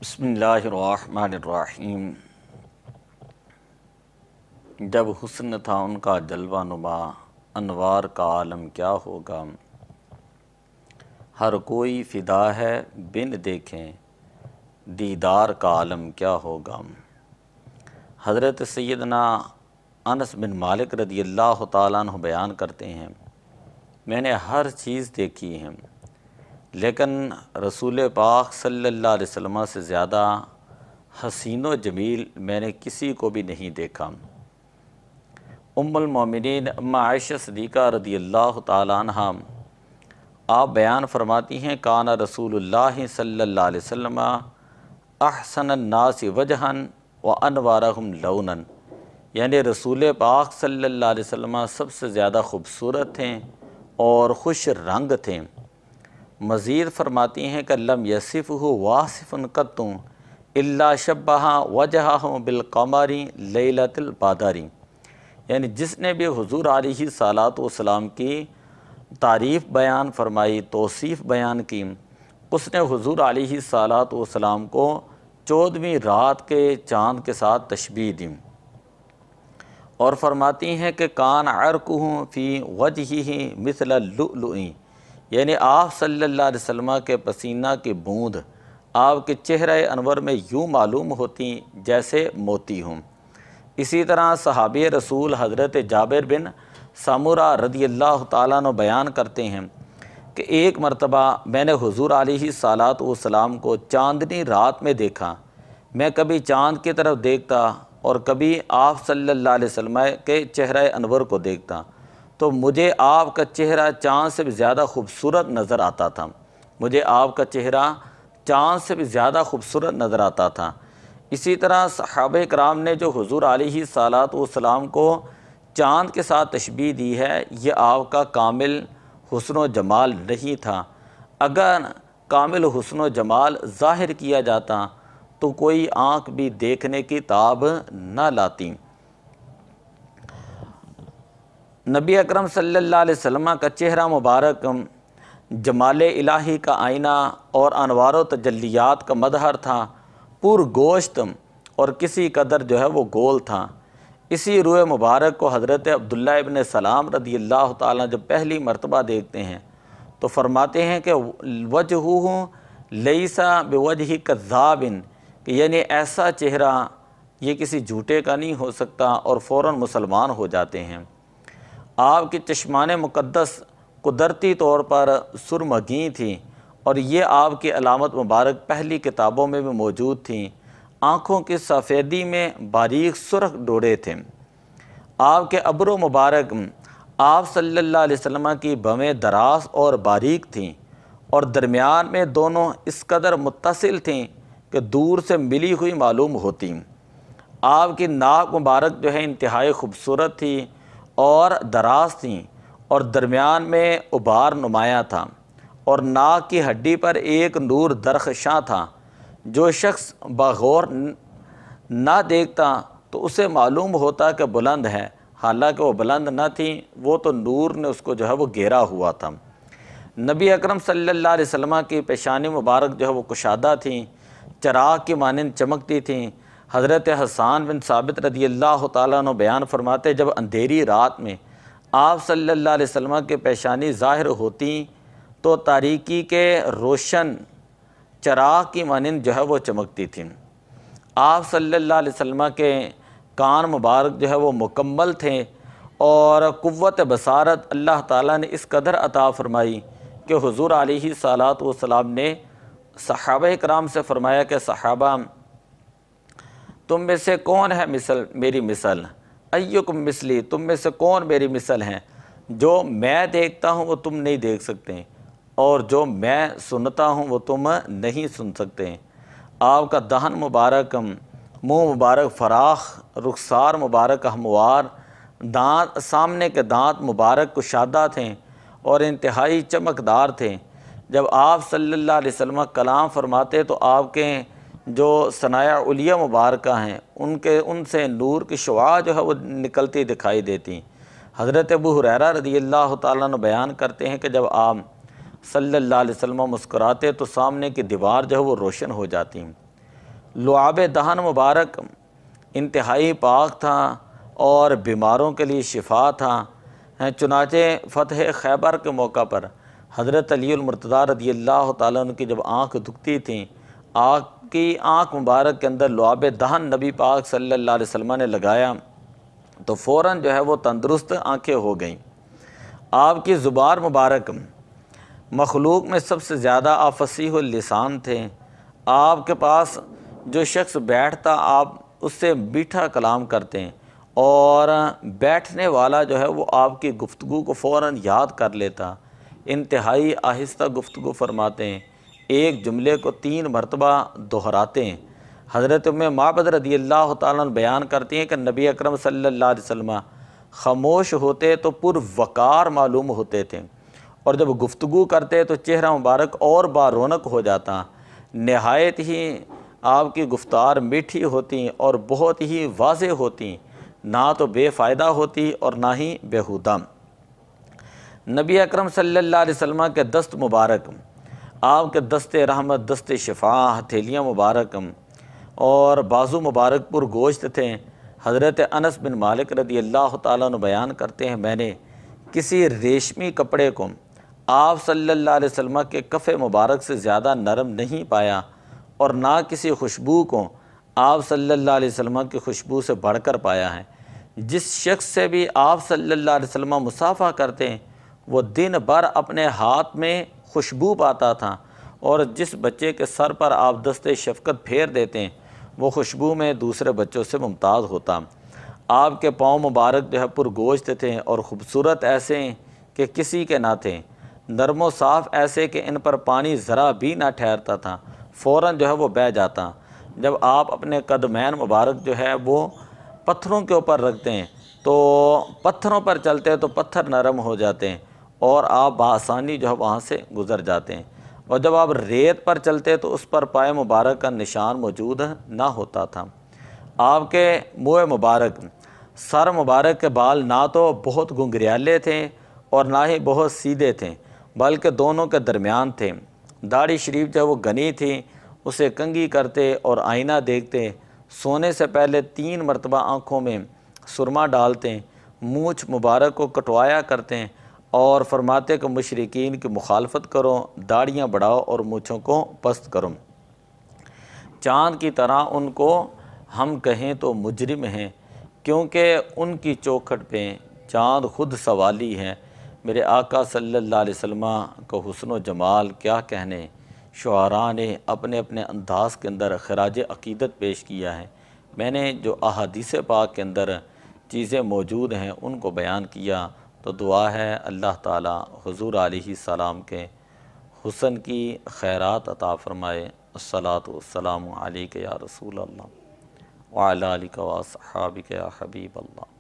बिस्मिल्लाहिर्रहमानिर्रहीम। जब हुस्न था उनका जलवा नुमा, अनवार का आलम क्या होगा। हर कोई फ़िदा है बिन देखें, दीदार का आलम क्या होगा। हज़रत सैयदना अनस बिन मालिक रज़ियल्लाहु ताला अन्हु बयान करते हैं, मैंने हर चीज़ देखी है लेकिन रसूल पाक सल्लल्लाहु अलैहि वसल्लम से ज़्यादा हसीन व जमील मैंने किसी को भी नहीं देखा। उम्मुल मोमिनीन अम्मा आयशा सिद्दीक़ा रज़ियल्लाहु ताला अन्हा आप बयान फरमाती हैं, काना रसूलुल्लाह सल्लल्लाहु अलैहि वसल्लम अहसनन नासि वजहन व अनवारहुम लौनन, यानी रसूल पाक सल्लल्लाहु अलैहि वसल्लम सबसे ज़्यादा खूबसूरत थे और खुश रंग थे। मज़ीद फरमाती हैं कि लम यसिफ़हु वासिफ़ुन क़त्तु इल्ला शब्बहा वजहहु बिलक़मरी लैलतिल बदरी, यानी जिसने भी हुज़ूर अलैहि सलातो वस्सलाम की तारीफ़ बयान फरमाई, तौसीफ़ बयान की, उसने हुज़ूर अलैहि सलातो वस्सलाम को 14वीं रात के चाँद के साथ तशबीह दी। और फरमाती हैं कि कान अर्कुहु फ़ी वजहिही मिसल लुअलुई, यानी आप सल्लल्लाहु अलैहि वसल्लम के पसीना की बूंद आपके चेहरे अनवर में यूँ मालूम होती जैसे मोती हों। इसी तरह सहाबी रसूल हज़रत जाबिर बिन सामुरा रज़ियल्लाहु ताला अन्हु बयान करते हैं कि एक मरतबा मैंने हुज़ूर अलैहि सलातो वस्सलाम को चांदनी रात में देखा। मैं कभी चाँद की तरफ देखता और कभी आप सल्लल्लाहु अलैहि वसल्लम के चेहरे अनवर को देखता तो मुझे आपका चेहरा चाँद से भी ज़्यादा खूबसूरत नज़र आता था। मुझे आपका चेहरा चाँद से भी ज़्यादा खूबसूरत नज़र आता था। इसी तरह सहाबा कराम ने जो हुज़ूर अलैहि सलातो वस्सलाम को चाँद के साथ तशबीह दी है, ये आपका कामिल हुस्न व जमाल नहीं था। अगर कामिल हुस्न व जमाल ज़ाहिर किया जाता तो कोई आँख भी देखने की ताब न लाती। नबी अकरम सल्लल्लाहु अलैहि वसल्लम का चेहरा मुबारक जमाले इलाही का आईना और अनवार व तजल्लियात का मदहर था, पुर गोश्त और किसी कदर जो है वो गोल था। इसी रूह मुबारक को हज़रत अब्दुल्ला इब्न सलाम रज़ियल्लाहु ताला जब पहली मरतबा देखते हैं तो फरमाते हैं कि वजहुहु लैसा बिवजहि कज़्ज़ाबिन, यानी ऐसा चेहरा ये किसी झूठे का नहीं हो सकता, और फ़ौरन मुसलमान हो जाते हैं। आपकी चश्मान मुक़द्दस कुदरती तौर पर सुरमगी थी और ये आपकी अलामत मुबारक पहली किताबों में भी मौजूद थी। आँखों की सफ़ेदी में बारीक सुर्ख डोरे थे। आपके अब्रो मुबारक आप सल्लल्लाहु अलैहि वसल्लम की भवें दराज और बारीक थीं और दरमियान में दोनों इस कदर मुत्तसिल थीं कि दूर से मिली हुई मालूम होती। आपकी नाक मुबारक जो है इंतहाई खूबसूरत थी और दराज थी और दरमियान में उबार नुमाया था, और नाक की हड्डी पर एक नूर दरख्शां था। जो शख्स बगौर ना देखता तो उसे मालूम होता कि बुलंद है, हालांकि वो बुलंद न थी, वो तो नूर ने उसको जो है वो घेरा हुआ था। नबी अकरम सल्लल्लाहु अलैहि वसल्लम की पेशानी मुबारक जो है वो कुशादा थी, चराग की मानंद चमकती थी। हज़रत हसन बिन साबित रज़ियल्लाहु ताला अन्हु बयान फरमाते, जब अंधेरी रात में आप सल्लल्लाहु अलैहि वसल्लम के पेशानी ज़ाहिर होती तो तारीकी के रोशन चराग की मानंद जो है वो चमकती थी। आप सल्लल्लाहु अलैहि वसल्लम के कान मुबारक जो है वो मुकम्मल थे और कुव्वत बसारत अल्लाह ताला ने इस कदर अता फ़रमाई कि हुज़ूर अलैहि सलातो वस्सलाम ने सहाबा कराम से फ़रमाया कि सहाबा, तुम में से कौन है मिसल मेरी मिसल, अय्युकुम मिसली, तुम में से कौन मेरी मिसल हैं। जो मैं देखता हूँ वो तुम नहीं देख सकते और जो मैं सुनता हूँ वो तुम नहीं सुन सकते। आपका दहन मुबारक, मुँह मुबारक फराख, रुखसार मुबारक हमवार, दांत सामने के दांत मुबारक कुशादा थे और इंतहाई चमकदार थे। जब आप सल्लल्लाहु अलैहि वसल्लम कलाम फरमाते तो आपके जो सनाया उलिया मुबारक हैं उनसे नूर की शुआ जो है वो निकलती दिखाई देती। हज़रत अबू हुरैरा रज़ियल्लाहु ताला अन्हु बयान करते हैं कि जब आप सल्लल्लाहु अलैहि वसल्लम मुस्कुराते तो सामने की दीवार जो है वो रोशन हो जाती। लुआब दहन मुबारक इंतहाई पाक था और बीमारों के लिए शिफा था। चुनाचे फ़तह खैबर के मौका पर हज़रत अली मुर्तज़ा रज़ी अल्लाह तआला अन्हु की जब आँख दुखती थी, आपकी आँख मुबारक के अंदर लुआब दहन नबी पाक सल्लल्लाहु अलैहि वसल्लम ने लगाया तो फ़ौरन जो है वो तंदुरुस्त आँखें हो गईं। आपकी ज़ुबान मुबारक मखलूक में सबसे ज़्यादा आप फसीहुल लिसान थे। आपके पास जो शख्स बैठता आप उससे मीठा कलाम करते हैं और बैठने वाला जो है वो आपकी गुफ्तगू को फ़ौरन याद कर लेता। इंतहाई आहिस्ता गुफ्तगू फरमाते हैं, एक जुमले को 3 मरतबा दोहराते हैं। हज़रत उम्मे माबद रज़ी अल्लाह तआला अन्हा बयान करती हैं कि नबी अकरम सल्लल्लाहु अलैहि वसल्लम खामोश होते तो पुरवकार मालूम होते थे और जब गुफ्तगू करते तो चेहरा मुबारक और बारौनक हो जाता। नहायत ही आपकी गुफ्तार मीठी होती और बहुत ही वाज़ेह होती, ना तो बेफ़ायदा होती और ना ही बेहुदा। नबी अकरम सल्लल्लाहु अलैहि वसल्लम के दस्त मुबारक, आपके दस्ते रहमत, दस्ते शिफा, हथेलियाँ मुबारक और बाजू मुबारक पुर गोश्त थे। हज़रत अनस बिन मालिक रज़ी अल्लाह तआला अन्हु बयान करते हैं, मैंने किसी रेशमी कपड़े को आप सल्लल्लाहु अलैहि वसल्लम के कफ़े मुबारक से ज़्यादा नरम नहीं पाया और ना किसी खुशबू को आप सल्लल्लाहु अलैहि वसल्लम की खुशबू से बढ़कर पाया है। जिस शख्स से भी आप सल्लल्लाहु अलैहि वसल्लम मुसाफ़ा करते हैं वो दिन भर अपने हाथ में खुशबू पाता था और जिस बच्चे के सर पर आप दस्ते शफ़क़त फेर देते हैं वो खुशबू में दूसरे बच्चों से मुमताज़ होता। आपके पाँव मुबारक जो है पुरगोश्त थे और ख़ूबसूरत ऐसे कि किसी के ना थे, नरमो साफ़ ऐसे कि इन पर पानी ज़रा भी ना ठहरता था, फ़ौरन जो है वो बह जाता। जब आप अपने कदमैन मुबारक जो है वो पत्थरों के ऊपर रखते हैं तो पत्थरों पर चलते हैं तो पत्थर नरम हो जाते हैं और आप बआसानी जो है वहाँ से गुज़र जाते हैं। और जब आप रेत पर चलते तो उस पर पाए मुबारक का निशान मौजूद ना होता था। आपके मुँह मुबारक, सर मुबारक के बाल ना तो बहुत घुंघरियाले थे और ना ही बहुत सीधे थे, बल्कि दोनों के दरमियान थे। दाढ़ी शरीफ जो वो घनी थी, उसे कंघी करते और आईना देखते। सोने से पहले 3 मरतबा आँखों में सुरमा डालते, मूँछ मुबारक को कटवाया करते और फरमाते कि मुशरिकीन की मुखालफत करो, दाढ़ियाँ बढ़ाओ और मूँछों को पस्त करो। चाँद की तरह उनको हम कहें तो मुजरिम हैं, क्योंकि उनकी चौखट पे चाँद खुद सवाली है। मेरे आका सल्लल्लाहु अलैहि वसल्लम का हुस्न व जमाल क्या कहने, शुआरा ने अपने अपने अंदाज़ के अंदर खराज अक़ीदत पेश किया है। मैंने जो अहादीस पाक के अंदर चीज़ें मौजूद हैं उनको बयान किया, तो दुआ है अल्लाह ताला हुज़ूर अलैहिस्सलाम के हुस्न की खैरात अता फ़रमाए। अस्सलातु वस्सलामु अलैका या रसूल अल्लाह व अला आलिका व अस्हाबिका या हबीब अल्लाह।